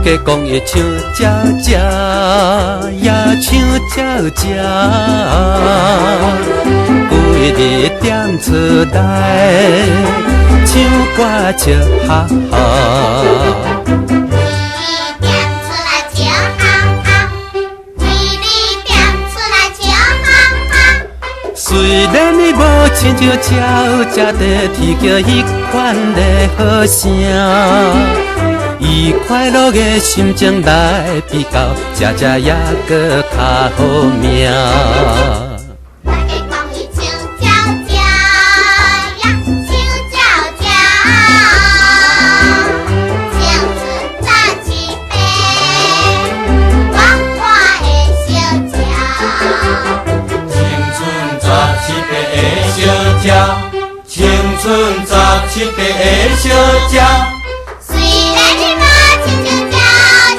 家讲的唱鸟鸟，也唱鸟鸟，规日踮厝内唱歌笑哈哈。虽然你无亲像鸟才地啼叫迄款的好声，以快乐的心情来比较，吃吃也搁较好命。大家讲伊唱鸟鸟，呀唱鸟鸟，青春早一辈，我看的小鸟。青春十七八的小鸟，虽然你无亲像鸟，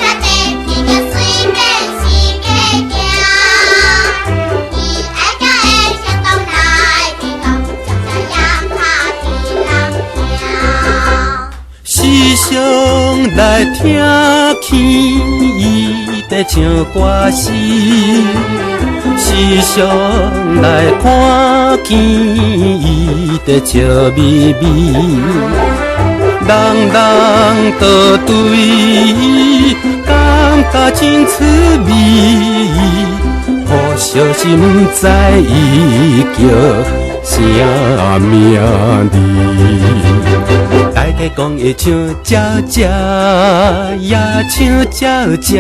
才地天叫随便是假行。伊爱叫的声动来比较，恰恰也较比人听。时常来听见伊在唱歌词，时常来看见伊在笑眯眯，人人都对伊感觉真趣味，可惜是不知伊叫啥名字。大家讲伊唱鸟鸟，也唱鸟鸟，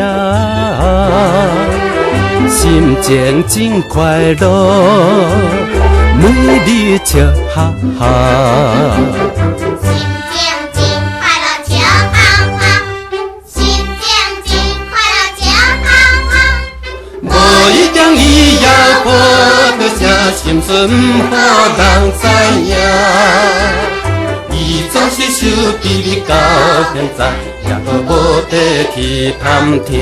心情真快乐，每日笑哈哈。心情真快乐，笑哈哈。心情真快乐，笑哈哈。无一定伊也好着啥，心事毋好人知影。伊总是受比你到现在，也搁无地去探听。